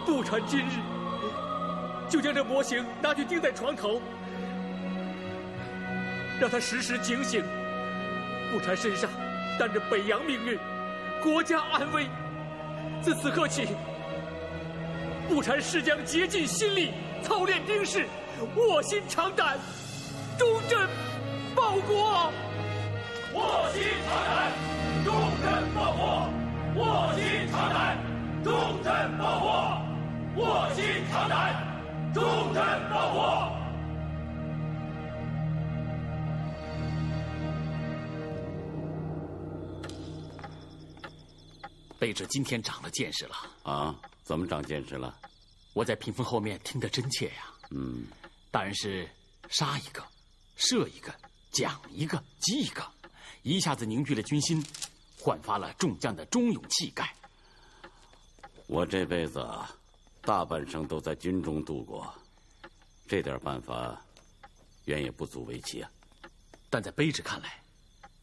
不传今日，就将这模型拿去钉在床头，让他时时警醒。不传身上担着北洋命运、国家安危。自此刻起，不传誓将竭尽心力操练兵士，卧薪尝胆，忠贞报国。卧薪尝胆，忠贞报国；卧薪尝胆，忠贞报国；卧薪尝胆，忠贞报国。卑职今天长了见识了啊！怎么长见识了？我在屏风后面听得真切呀。大人是杀一个，射一个，讲一个，击一个，一下子凝聚了军心，焕发了众将的忠勇气概。我这辈子大半生都在军中度过，这点办法远也不足为奇啊。但在卑职看来，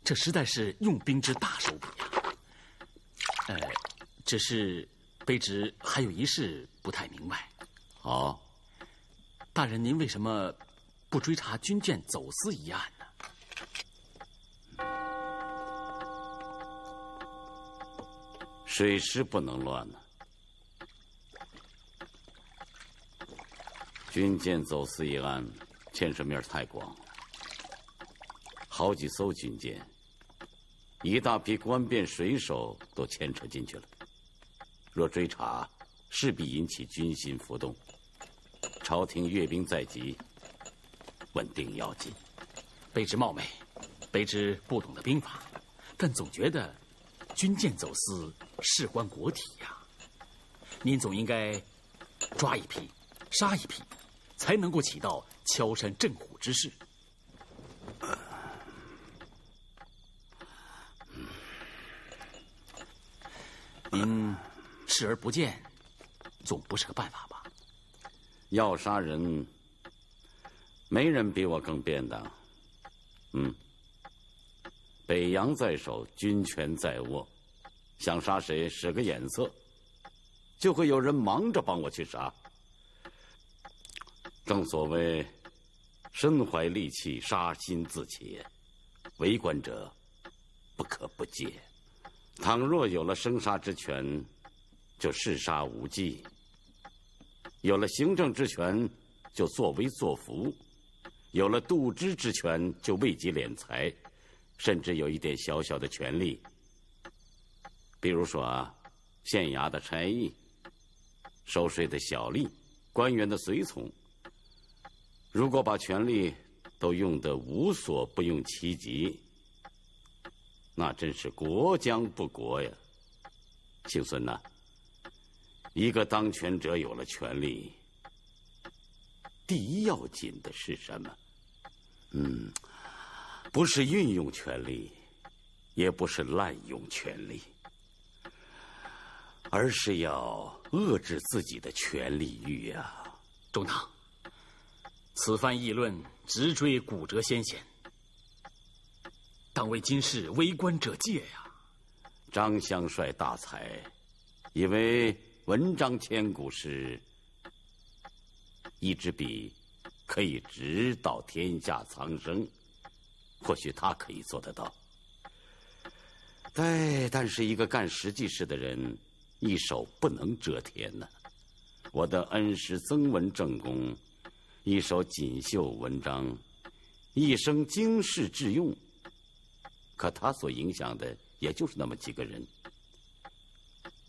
这实在是用兵之大手笔呀。只是卑职还有一事不太明白。好，大人您为什么不追查军舰走私一案呢？水师不能乱呢。军舰走私一案牵涉面太广了，好几艘军舰，一大批官便水手都牵扯进去了。若追查，势必引起军心浮动，朝廷阅兵在即，稳定要紧。卑职冒昧，卑职不懂得兵法，但总觉得军舰走私事关国体呀。您总应该抓一批，杀一批，才能够起到敲山震虎之势。您视而不见，总不是个办法吧？要杀人，没人比我更便当。北洋在手，军权在握，想杀谁，使个眼色，就会有人忙着帮我去杀。正所谓，身怀利器，杀心自起，为官者不可不戒。倘若有了生杀之权，就嗜杀无忌；有了行政之权，就作威作福；有了度支之权，就为己敛财，甚至有一点小小的权利，比如说县衙的差役、收税的小吏、官员的随从。如果把权力都用得无所不用其极，那真是国将不国呀！庆孙呐，一个当权者有了权力，第一要紧的是什么？不是运用权力，也不是滥用权力，而是要遏制自己的权力欲呀！中堂，此番议论直追骨折先贤，当为今世为官者戒呀！张香帅大才，以为文章千古时，一支笔可以直捣天下苍生，或许他可以做得到。但是一个干实际事的人，一手不能遮天呢。我的恩师曾文正公，一手锦绣文章，一生经世致用，可他所影响的也就是那么几个人，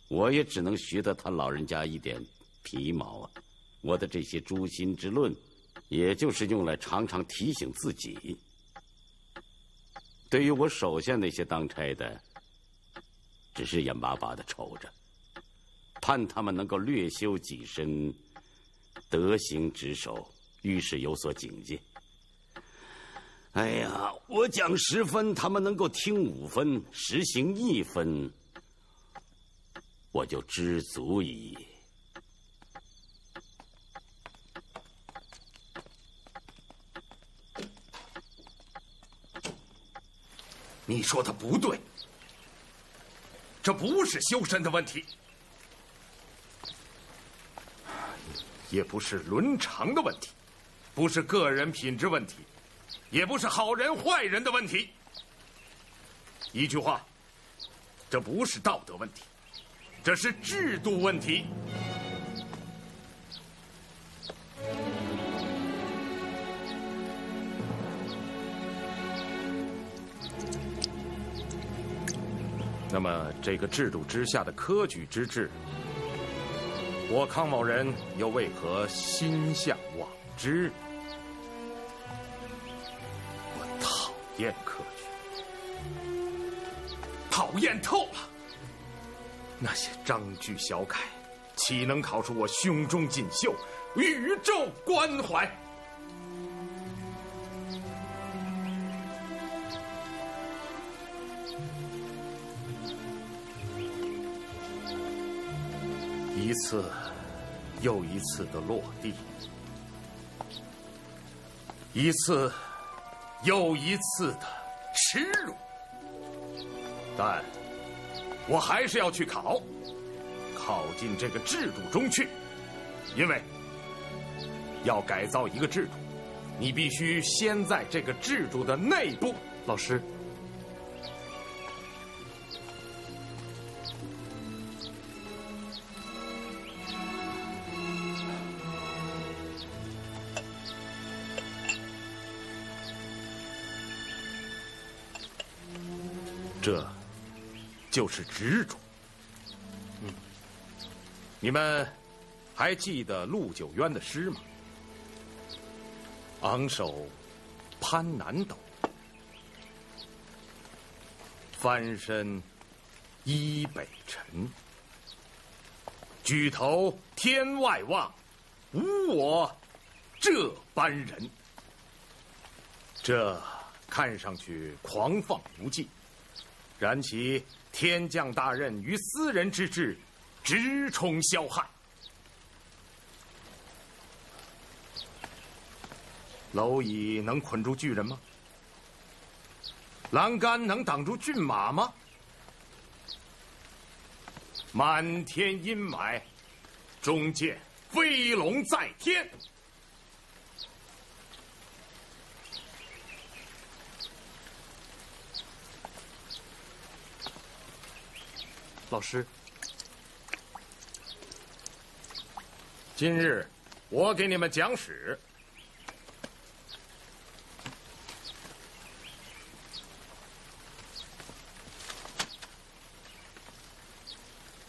我也只能学得他老人家一点皮毛啊。我的这些诛心之论，也就是用来常常提醒自己。对于我手下那些当差的，只是眼巴巴的瞅着，盼他们能够略修己身，德行职守，遇事有所警戒。哎呀，我讲10分，他们能够听5分，实行1分，我就知足矣。你说的不对，这不是修身的问题。也不是伦常的问题，不是个人品质问题，也不是好人坏人的问题。一句话，这不是道德问题，这是制度问题。那么，这个制度之下的科举之制，我康某人又为何心向往之？我讨厌科举，讨厌透了。那些章句小楷，岂能考出我胸中锦绣、宇宙关怀？一次又一次的落地，一次又一次的耻辱，但我还是要去考进这个制度中去，因为要改造一个制度，你必须先在这个制度的内部。老师，这就是执着。你们还记得陆九渊的诗吗？昂首攀南斗，翻身依北辰。举头天外望，无我这般人。这看上去狂放无忌，然其天降大任于斯人之志，直冲霄汉。蝼蚁能捆住巨人吗？栏杆能挡住骏马吗？满天阴霾，终见飞龙在天。老师，今日我给你们讲史。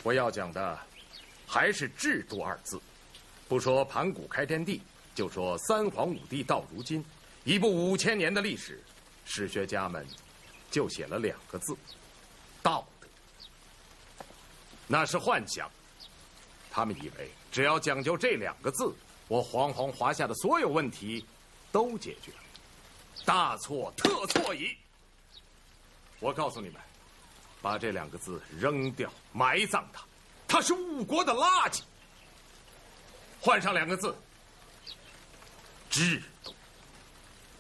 我要讲的还是制度二字，不说盘古开天地，就说三皇五帝到如今，一部5000年的历史，史学家们就写了2个字：道德。那是幻想，他们以为只要讲究这2个字，我煌煌华夏的所有问题都解决了。大错特错矣！我告诉你们，把这2个字扔掉，埋葬它，它是误国的垃圾。换上2个字，制度。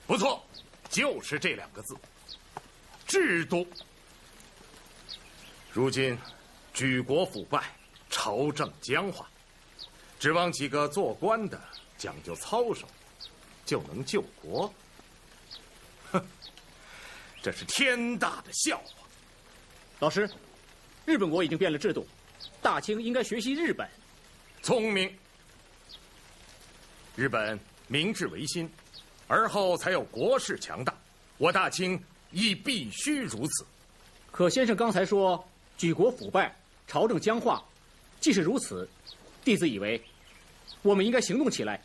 不错，就是这2个字，制度。如今举国腐败，朝政僵化，指望几个做官的讲究操守就能救国？哼，这是天大的笑话。老师，日本国已经变了制度，大清应该学习日本。聪明。日本明治维新，而后才有国势强大，我大清亦必须如此。可先生刚才说举国腐败，朝政僵化，既是如此，弟子以为我们应该行动起来，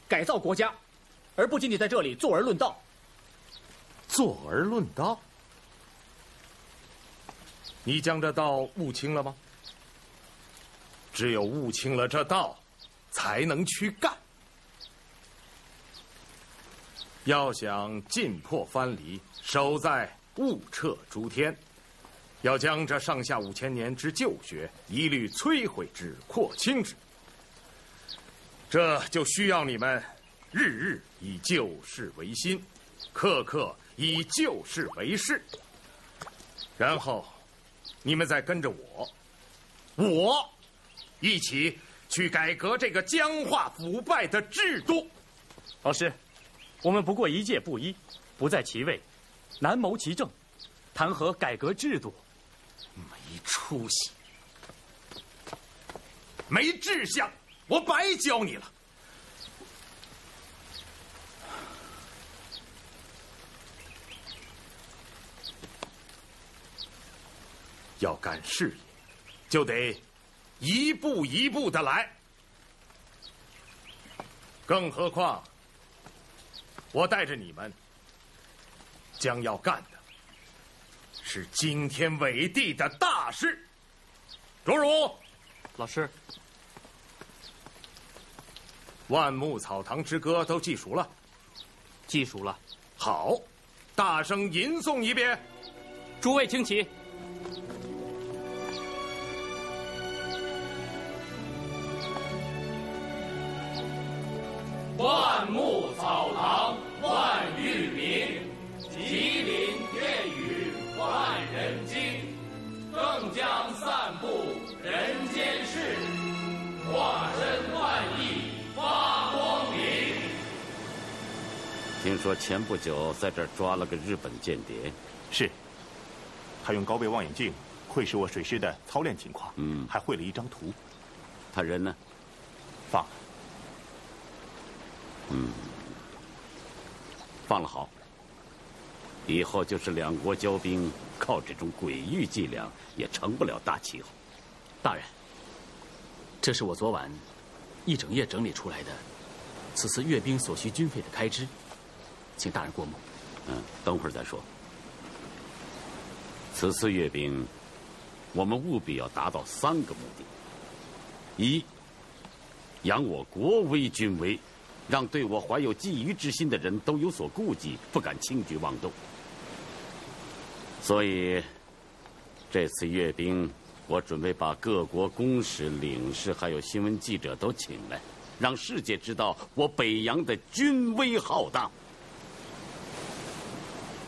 改造国家，而不仅仅在这里坐而论道。坐而论道？你将这道悟清了吗？只有悟清了这道，才能去干。要想尽破藩篱，守在物彻诸天，要将这上下5000年之旧学一律摧毁之、廓清之。这就需要你们日日以旧事为新，刻刻以旧事为事，然后你们再跟着我一起去改革这个僵化腐败的制度。老师，我们不过一介布衣，不在其位，难谋其政，谈何改革制度？没出息，没志向，我白教你了。要干事业，就得一步一步的来。更何况，我带着你们，将要干的是惊天伟地的大事。荣辱，老师，万木草堂之歌都记熟了？记熟了。好，大声吟诵一遍。诸位请起。万木草堂万域名，吉林天宇万人惊，更将散布人间事，化身万亿发光明。听说前不久在这儿抓了个日本间谍。是，他用高倍望远镜窥视我水师的操练情况，还绘了一张图。他人呢？放了。放了好。以后就是两国交兵，靠这种诡异伎俩也成不了大气候。大人，这是我昨晚一整夜整理出来的此次阅兵所需军费的开支，请大人过目。等会儿再说。此次阅兵，我们务必要达到3个目的：一，扬我国威军威，让对我怀有觊觎之心的人都有所顾忌，不敢轻举妄动。所以，这次阅兵，我准备把各国公使、领事还有新闻记者都请来，让世界知道我北洋的军威浩荡。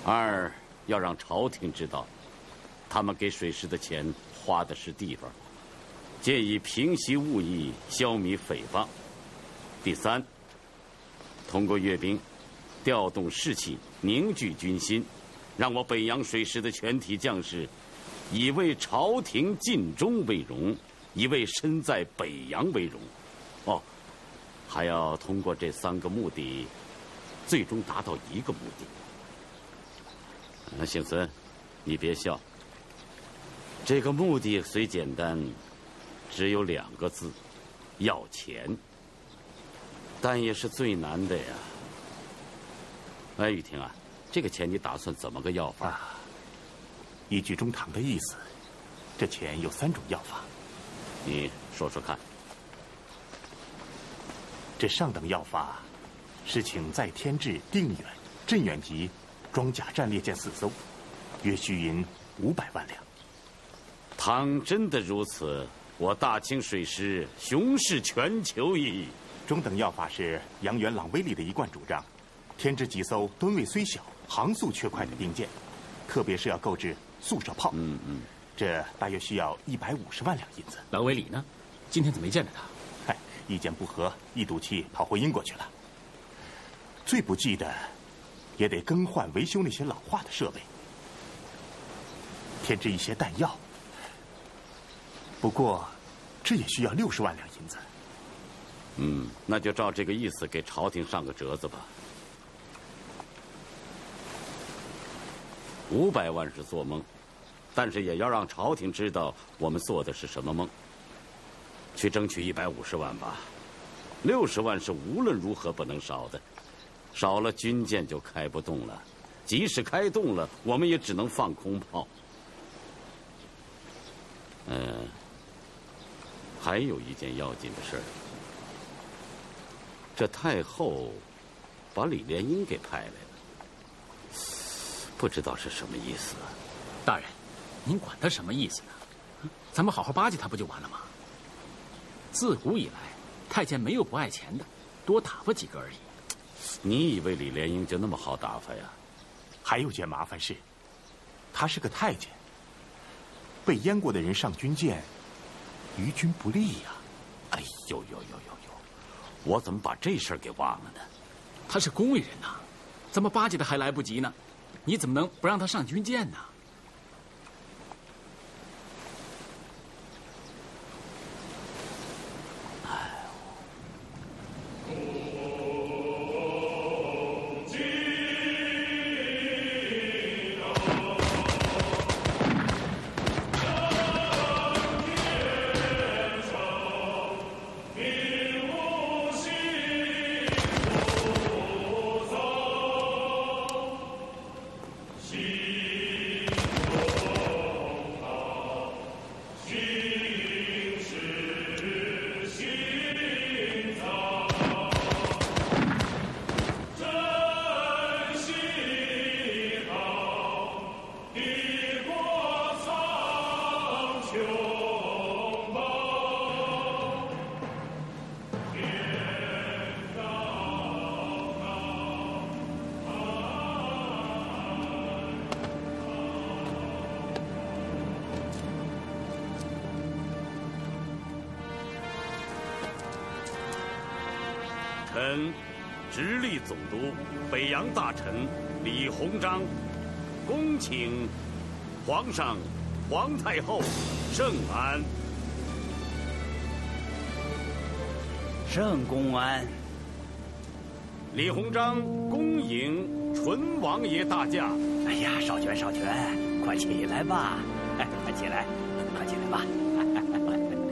二，要让朝廷知道，他们给水师的钱花的是地方，借以平息误议，消弭诽谤。第三，通过阅兵，调动士气，凝聚军心，让我北洋水师的全体将士以为朝廷尽忠为荣，以为身在北洋为荣。哦，还要通过这3个目的，最终达到一个目的。幸孙，你别笑。这个目的虽简单，只有2个字：要钱。但也是最难的呀。哎，雨婷啊，这个钱你打算怎么个要法？依据中堂的意思，这钱有3种要法。你说说看。这上等要法是请在天至定远、镇远级装甲战列舰4艘，约需银500万两。倘真的如此，我大清水师雄视全球矣。中等要法是杨元朗威力的一贯主张，添置几艘吨位虽小、航速却快的兵舰，特别是要购置速射炮。这大约需要150万两银子。郎威里呢？今天怎么没见着他？嗨，意见不合，一赌气跑回英国去了。最不济的，也得更换维修那些老化的设备，添置一些弹药。不过，这也需要60万两银子。那就照这个意思给朝廷上个折子吧。500万是做梦，但是也要让朝廷知道我们做的是什么梦。去争取150万吧，60万是无论如何不能少的，少了军舰就开不动了，即使开动了，我们也只能放空炮。还有一件要紧的事儿。这太后把李莲英给派来了，不知道是什么意思。大人，您管他什么意思呢？咱们好好巴结他不就完了吗？自古以来，太监没有不爱钱的，多打发几个而已。你以为李莲英就那么好打发呀？还有件麻烦事，他是个太监，被阉过的人上军舰，于军不利呀。哎呀！有，我怎么把这事儿给忘了呢？他是公务员呐，怎么巴结的还来不及呢？你怎么能不让他上军舰呢？臣直隶总督北洋大臣李鸿章，恭请皇上、皇太后圣安。圣公安。李鸿章恭迎纯王爷大驾。哎呀，少荃，快起来吧！快起来吧！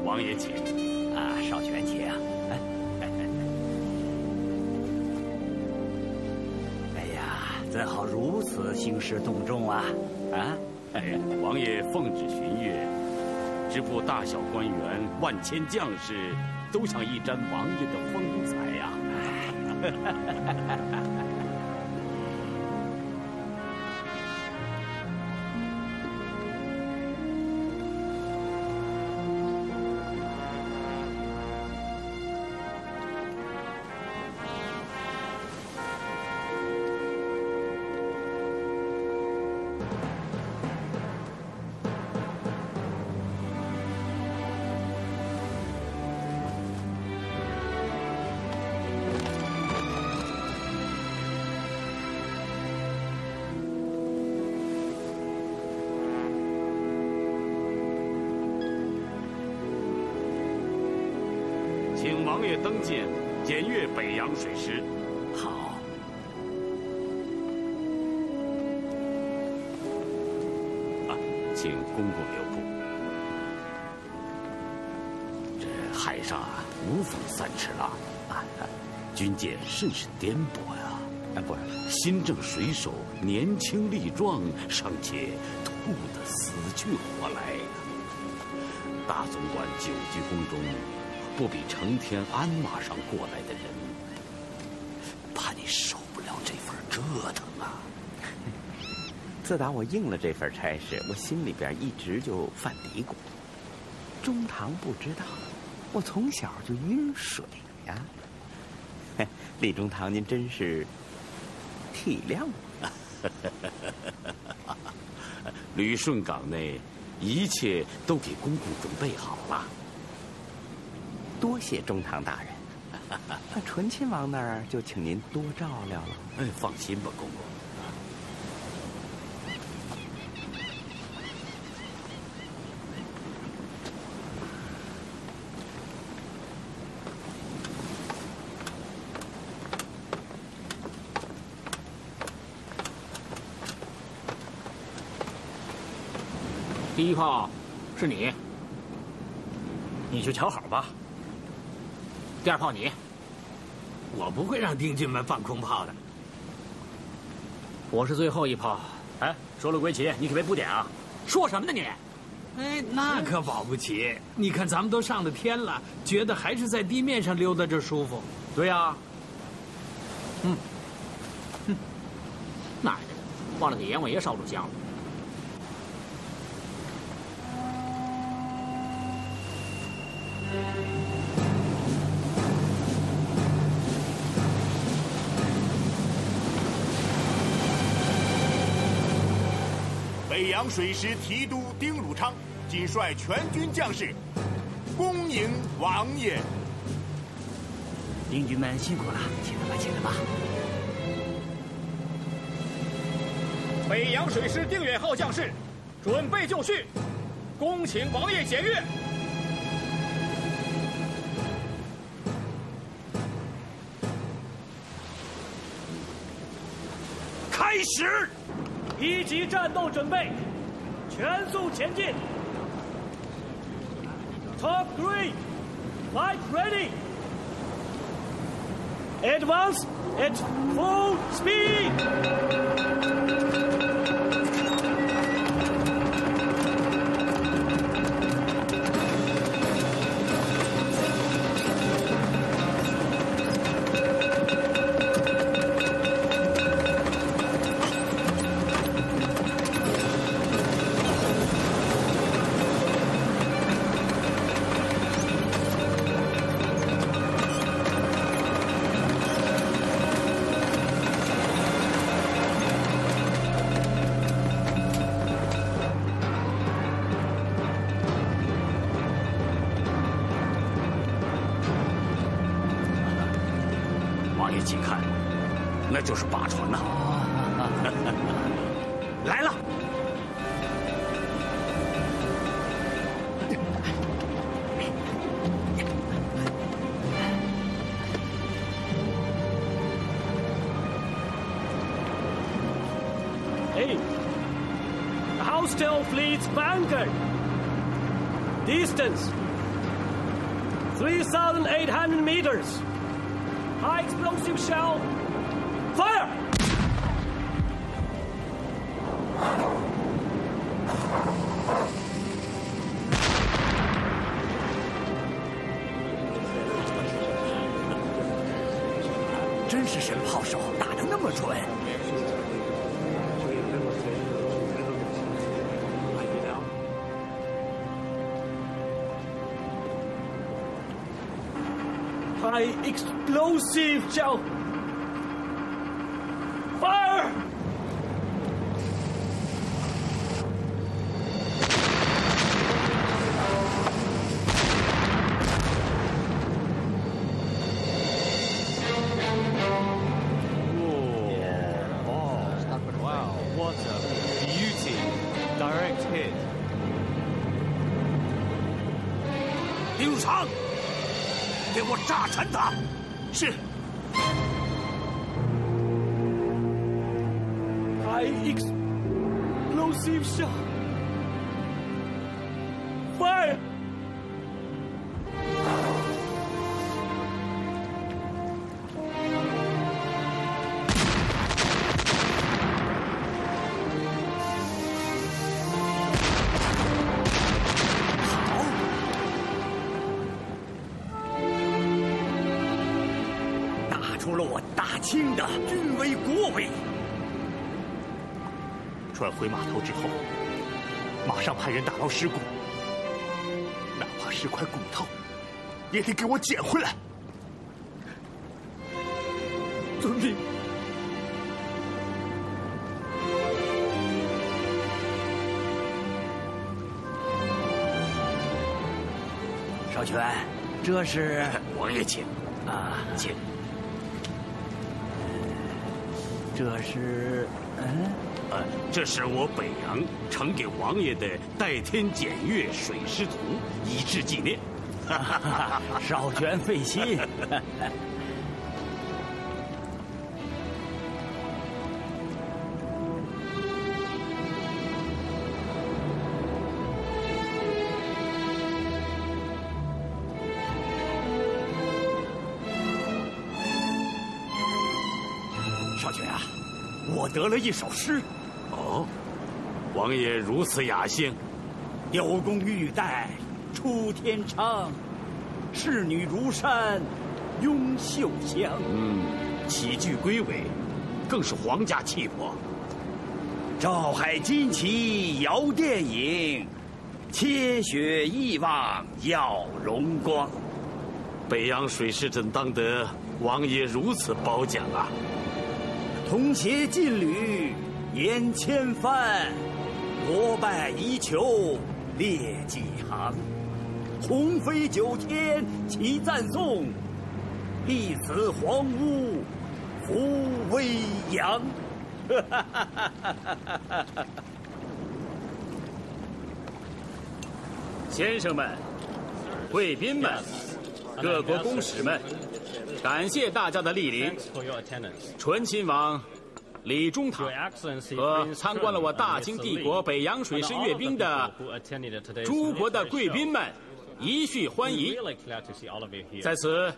王爷请。啊，少荃请。怎好如此兴师动众啊！王爷奉旨巡阅，直部大小官员、万千将士，都想一沾王爷的风采呀！请王爷登舰，检阅北洋水师。好。请公公留步。这海上无风3尺浪，军舰甚是颠簸呀。不是，新政水手年轻力壮，尚且吐得死去活来呀。大总管久居宫中，不比成天鞍马上过来的人，怕你受不了这份折腾啊！自打我应了这份差事，我心里边一直就犯嘀咕。中堂不知道，我从小就晕水呀。李中堂，您真是体谅我。旅顺港内，一切都给公公准备好了。多谢中堂大人。那醇亲王那儿就请您多照料了。放心吧，公公。第一炮是你，你去瞧好吧。第二炮你，我不会让丁俊们放空炮的。我是最后一炮。哎，说了归齐，你可别不点啊！说什么呢你？哎，那可保不齐。你看咱们都上了天了，觉得还是在地面上溜达着舒服。对呀。哪儿的？忘了给阎王爷烧柱香了。北洋水师提督丁汝昌谨率全军将士恭迎王爷。兵军们辛苦了，起来吧，起来吧。北洋水师定远号将士，准备就绪，恭请王爷检阅。开始，1级战斗准备，全速前进。Top 3, fight ready. Advance at full speed. 王爷，请看，那就是靶船呐！来了。Hey, the hostile fleet's anchored. Distance 3,800 meters. High explosive shell. Fire! 真是神炮手，打得那么准。High explosive shell. Fire! 林汝昌，给我炸沉它！是。High explosive shell. Fire! 出了我大清的军威国威。转回码头之后，马上派人打捞尸骨，哪怕是块骨头，也得给我捡回来。遵命。少荃，这是王爷请啊，请。这是，这是我北洋呈给王爷的代天检阅水师图，以示纪念。少荃费心。少荃啊，我得了一首诗。哦，王爷如此雅兴。雕弓玉带出天昌，仕女如山拥秀香。起句归尾，更是皇家气魄。照海旌旗摇电影，切雪一望耀荣光。北洋水师怎当得王爷如此褒奖啊！同携劲旅沿千帆，国拜宜裘列几行。鸿飞9天齐赞颂，一此荒芜，复为阳。先生们、贵宾们、各国公使们，感谢大家的莅临。醇亲王李中堂和参观了我大清帝国北洋水师阅兵的诸国的贵宾们，一叙欢迎。在此，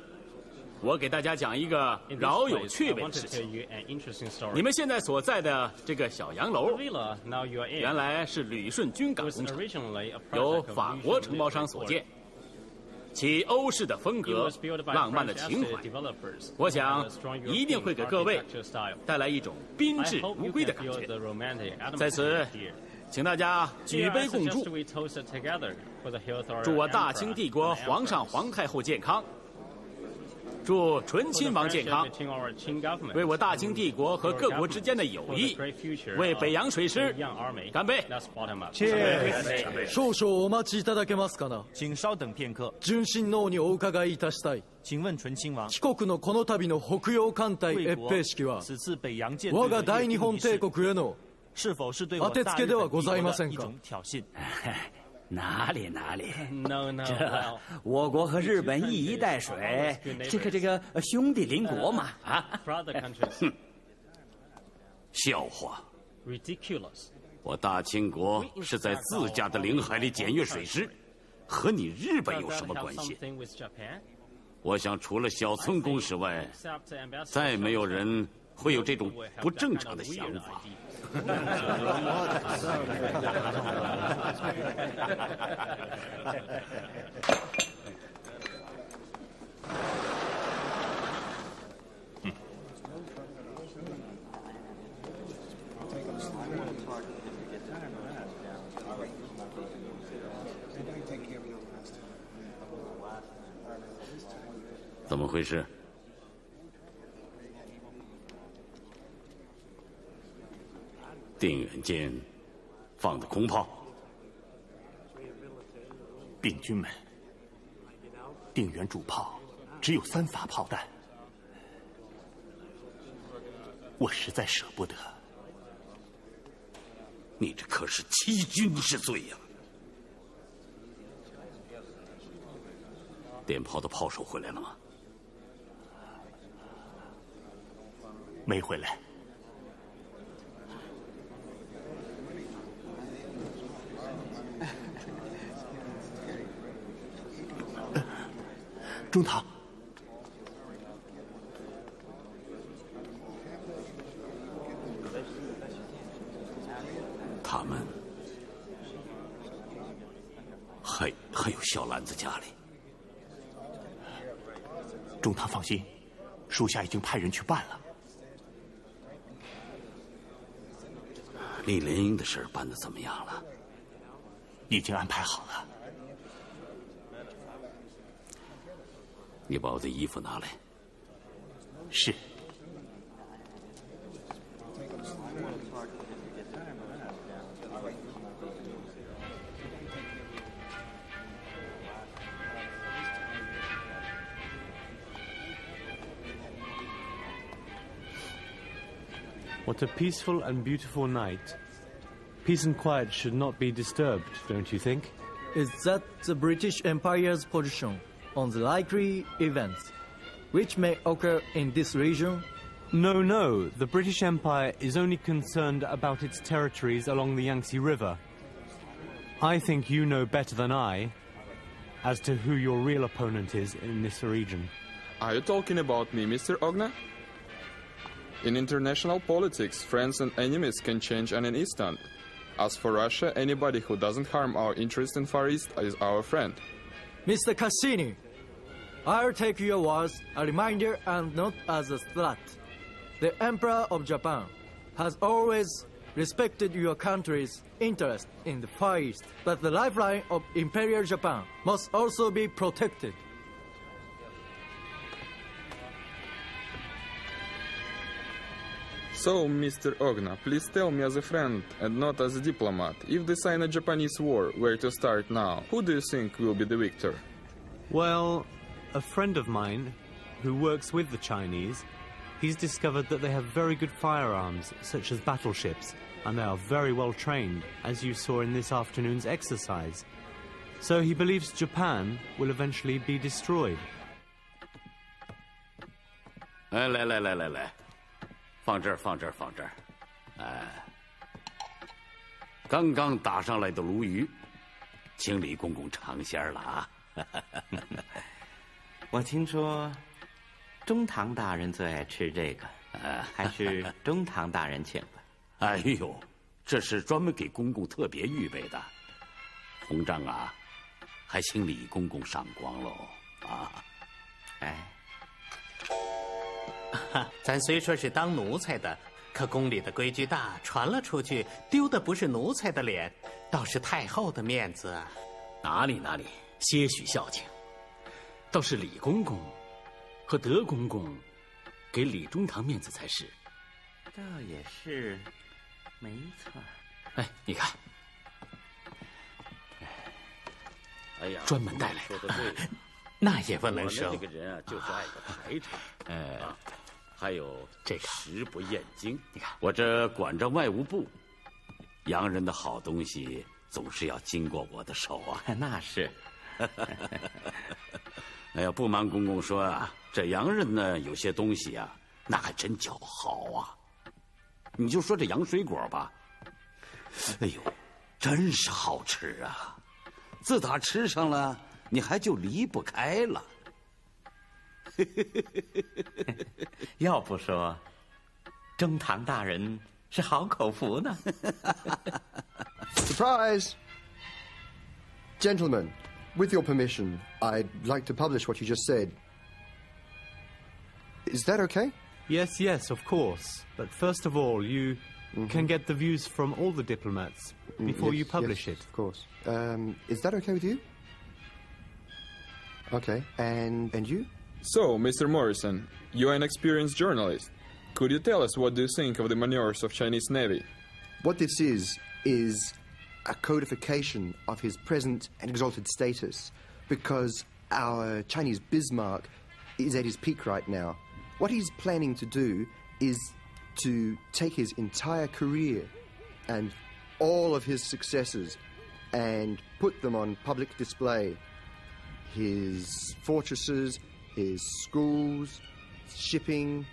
我给大家讲一个饶有趣味的事情。你们现在所在的这个小洋楼，原来是旅顺军港工程，由法国承包商所建，其欧式的风格、浪漫的情怀，我想一定会给各位带来一种宾至如归的感觉。在此，请大家举杯共祝，祝我大清帝国皇上皇太后健康。祝醇亲王健康，为我大清帝国和各国之间的友谊，为北洋水师干杯！少々お待ちいただけますかな。请稍等片刻。純真王にお伺いいたしたい。请问醇亲王，帰国のこの度の北洋艦隊閲兵式は、此次北洋舰我が大日本帝国への是否是对我当てつけではございません一か。种挑衅？哪里哪里， No, 这我国和日本一衣带水，这个兄弟邻国嘛啊！笑话 Ridiculous！ 我大清国是在自家的领海里检阅水师，和你日本有什么关系？我想除了小村公使外，再没有人会有这种不正常的想法。怎么回事？定远间放的空炮，病军们，定远主炮只有3发炮弹，我实在舍不得。你这可是欺君之罪呀！电炮的炮手回来了吗？没回来。中堂，他们还有小兰在家里。中堂放心，属下已经派人去办了。李莲英的事办得怎么样了？已经安排好了。你把我的衣服拿来。是。What a peaceful and beautiful night. Peace and quiet should not be disturbed, don't you think? Is that the British Empire's position on the likely events which may occur in this region? No, no. The British Empire is only concerned about its territories along the Yangtze River. I think you know better than I as to who your real opponent is in this region. Are you talking about me, Mr. Ogna? In international politics, friends and enemies can change in an instant. As for Russia, anybody who doesn't harm our interest in Far East is our friend. Mr. Cassini, I'll take your words a reminder and not as a threat. The Emperor of Japan has always respected your country's interest in the Far East, but the lifeline of Imperial Japan must also be protected. So, Mr. Ogna, please tell me as a friend and not as a diplomat, if the Sino-Japanese war were to start now, who do you think will be the victor? Well, a friend of mine, who works with the Chinese, he's discovered that they have very good firearms, such as battleships, and they are very well trained, as you saw in this afternoon's exercise. So he believes Japan will eventually be destroyed. 来，放这儿。刚刚打上来的鲈鱼，请李公公尝鲜了啊！我听说中堂大人最爱吃这个，还是中堂大人请的。哎呦，这是专门给公公特别预备的，红章啊，还请李公公赏光喽啊！哎，咱虽说是当奴才的，可宫里的规矩大，传了出去，丢的不是奴才的脸，倒是太后的面子啊！哪里，些许孝敬，倒是李公公和德公公给李中堂面子才是。倒也是，没错。哎，你看，哎呀，专门带来说的对，那也不能收。这个人啊，就是爱个排场。还有这个食不厌精。你看，我这管着外务部，洋人的好东西总是要经过我的手啊。那是。哎呀，不瞒公公说啊，这洋人呢，有些东西啊，那还真叫好啊。你就说这洋水果吧，哎呦，真是好吃啊！自打吃上了，你还就离不开了。要不说，中堂大人是好口福呢。Surprise! Gentlemen, with your permission, I'd like to publish what you just said. Is that okay? Yes, of course. But first of all, you can get the views from all the diplomats before you publish it. Of course. Is that okay with you? Okay, and you? So, Mr. Morrison, you're an experienced journalist. Could you tell us what do you think of the maneuvers of Chinese Navy? What this is a codification of his present and exalted status, because our Chinese Bismarck is at his peak right now. What he's planning to do is to take his entire career and all of his successes and put them on public display. His fortresses, his schools, shipping,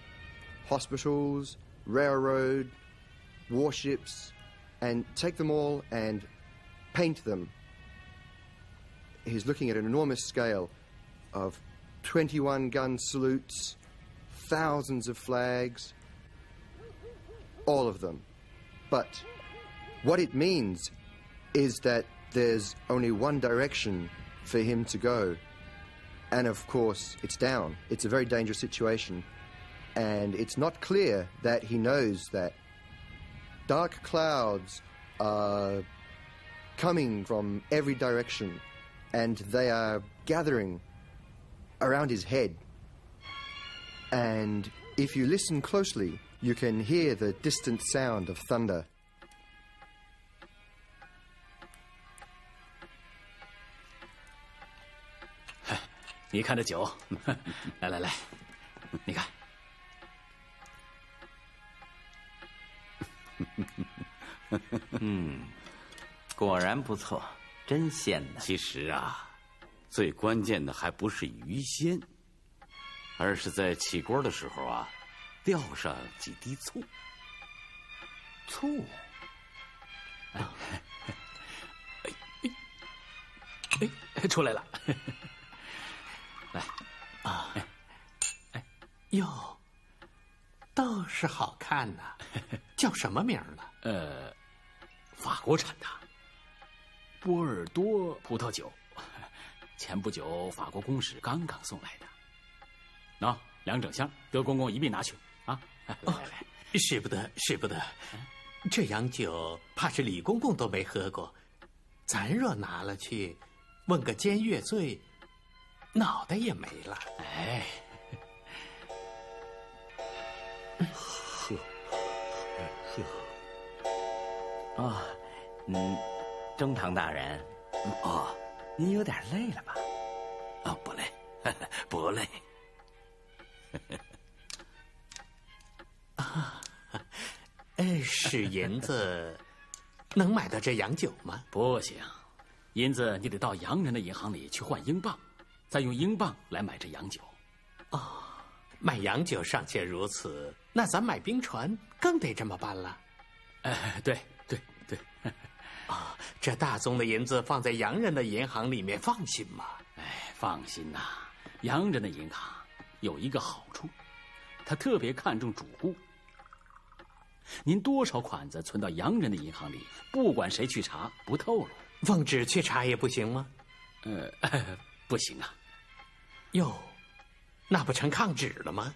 hospitals, railroad, warships, and take them all and paint them. He's looking at an enormous scale of 21-gun salutes, thousands of flags, all of them. But what it means is that there's only one direction for him to go. And of course, it's down. It's a very dangerous situation. And it's not clear that he knows that dark clouds are coming from every direction, and they are gathering around his head. And if you listen closely, you can hear the distant sound of thunder. 你看这酒，来，你看。果然不错，真鲜呢。其实啊，最关键的还不是鱼鲜，而是在起锅的时候啊，掉上几滴醋。醋？出来了。来，哟，倒是好看呐，叫什么名呢？法国产的波尔多葡萄酒，前不久法国公使刚刚送来的。2整箱，德公公一并拿去啊！来，使不得，这洋酒怕是李公公都没喝过，咱若拿了去，问个奸越罪，脑袋也没了。哎，中堂大人，您有点累了吧？不累，不累。是银子能买到这洋酒吗？不行，银子你得到洋人的银行里去换英镑，再用英镑来买这洋酒。哦，买洋酒尚且如此，那咱买冰船更得这么办了。对。啊，这大宗的银子放在洋人的银行里面放心吗？放心呐，洋人的银行有一个好处，他特别看重主顾。您多少款子存到洋人的银行里，不管谁去查，不透露。奉旨去查也不行吗？不行啊。哟，那不成抗旨了吗？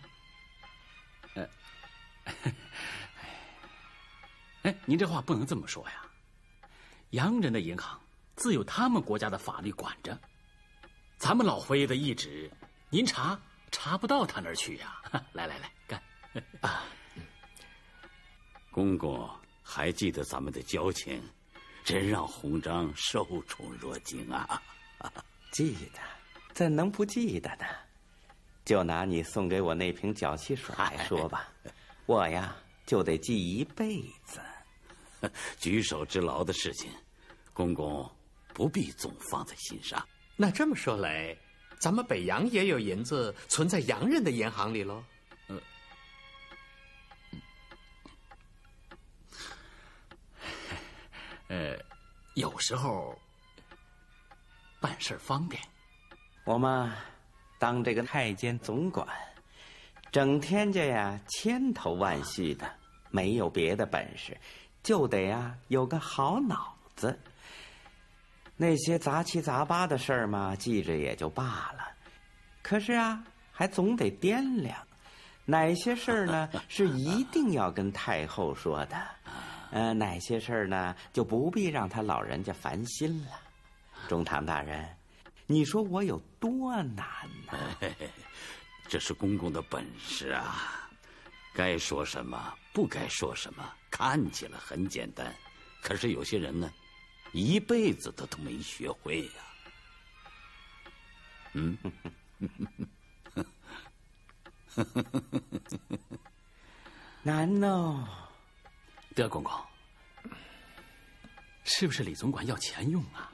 您这话不能这么说呀。洋人的银行自有他们国家的法律管着，咱们老佛爷的懿旨，您查不到他那儿去呀。来，干！公公还记得咱们的交情，真让鸿章受宠若惊啊！记得，怎能不记得呢？就拿你送给我那瓶脚气水来说吧，我呀就得记一辈子。举手之劳的事情，公公不必总放在心上。那这么说来，咱们北洋也有银子存在洋人的银行里喽？有时候办事方便。我嘛，当这个太监总管，整天家呀千头万绪的，没有别的本事，就得呀有个好脑子。那些杂七杂八的事儿嘛，记着也就罢了，可是啊，还总得掂量，哪些事儿呢是一定要跟太后说的，哪些事儿呢就不必让他老人家烦心了。中堂大人，你说我有多难呢？这是公公的本事啊，该说什么不该说什么，看起来很简单，可是有些人呢一辈子都没学会呀。难哦。德公公，是不是李总管要钱用啊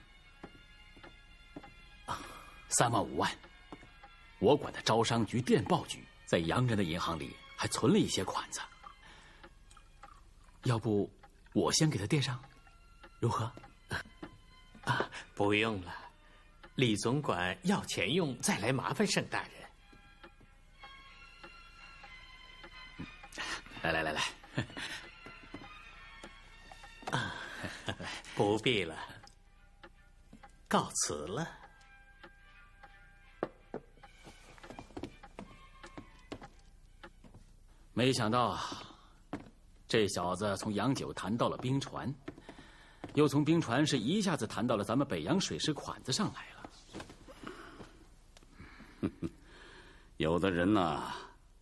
？3万5万，我管的招商局、电报局在洋人的银行里还存了一些款子，要不我先给他垫上，如何？不用了，李总管要钱用，再来麻烦盛大人。来，不必了，告辞了。没想到这小子从洋酒谈到了冰船，又从冰船是一下子谈到了咱们北洋水师款子上来了。有的人呢，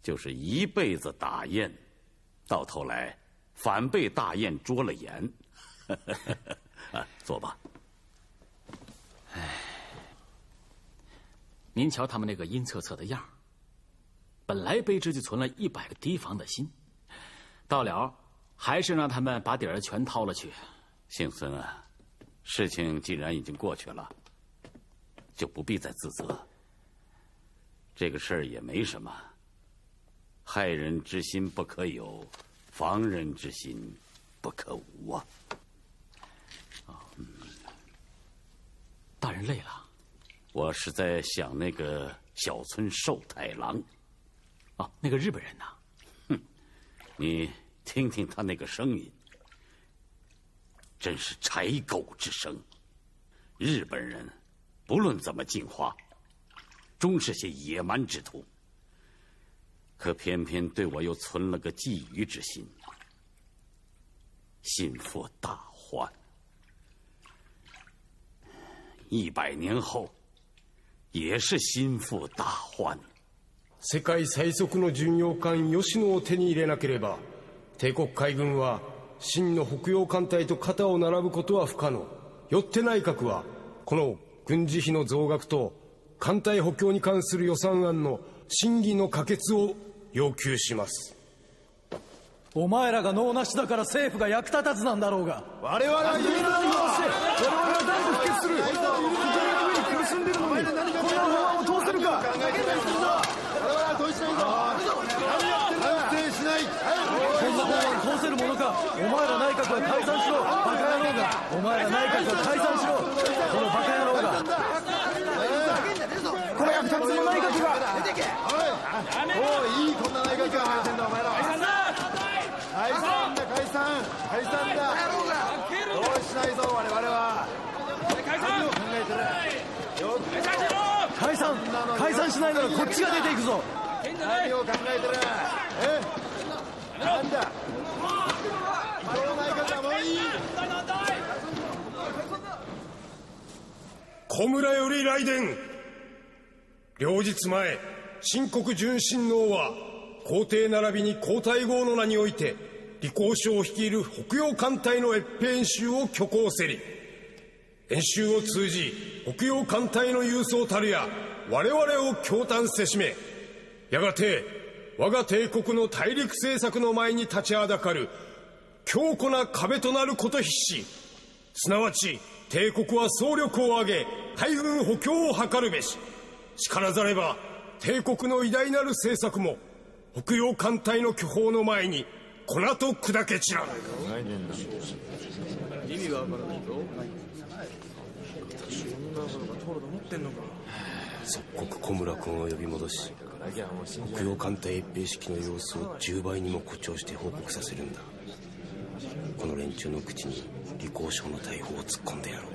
就是一辈子打雁，到头来反被大雁捉了眼。坐吧。您瞧他们那个阴恻恻的样儿，本来卑职就存了100个提防的心，到了还是让他们把底儿全掏了去。姓孙啊，事情既然已经过去了，就不必再自责。这个事儿也没什么，害人之心不可有，防人之心不可无啊。大人累了？我是在想那个小村寿太郎。哦，那个日本人呐。你听听他那个声音，真是豺狗之声。日本人不论怎么进化，终是些野蛮之徒，可偏偏对我又存了个觊觎之心，心腹大患。100年后，也是心腹大患。世界最速の巡洋艦吉野を手に入れなければ、帝国海軍は真の北洋艦隊と肩を並ぶことは不可能。よって内閣はこの軍事費の増額と艦隊補強に関する予算案の審議の可決を要求します。お前らが能なしだから政府が役立たずなんだろうが。我々は許さないようして我々は断固否決する。国の上に苦しんでるのにこんな法案を通せるか。我々は同意しないぞ。反省しない。こんな法案通せるものか。お前ら内閣は解散しろ。バカ野郎が。お前ら内閣は解散しろ。このバカ野郎が。この役立つの内閣が。おい、いいこんな内閣が生えてんだお前ら。解散だ解散解散だ。どうしないぞ我々は。何を考えてる。解散しないならこっちが出ていくぞ。何を考えてる。なんだ伊藤内閣はもういい。小村より来電。両日前新国準親王は皇帝並びに皇太后の名において李光省を率いる北洋艦隊の越兵演習を挙行せり。演習を通じ北洋艦隊の勇壮たるや我々を驚嘆せしめ、やがて我が帝国の大陸政策の前に立ちはだかる強固な壁となること必至。すなわち帝国は総力を挙げ海軍補強を図るべし。しからざれば帝国の偉大なる政策も北洋艦隊の巨砲の前に粉と砕け散らぬ。意味がわからないぞ。即刻小村君を呼び戻し、北洋艦隊越兵式の様子を10倍にも誇張して報告させるんだ。この連中の口に李光省の大砲を突っ込んでやろう。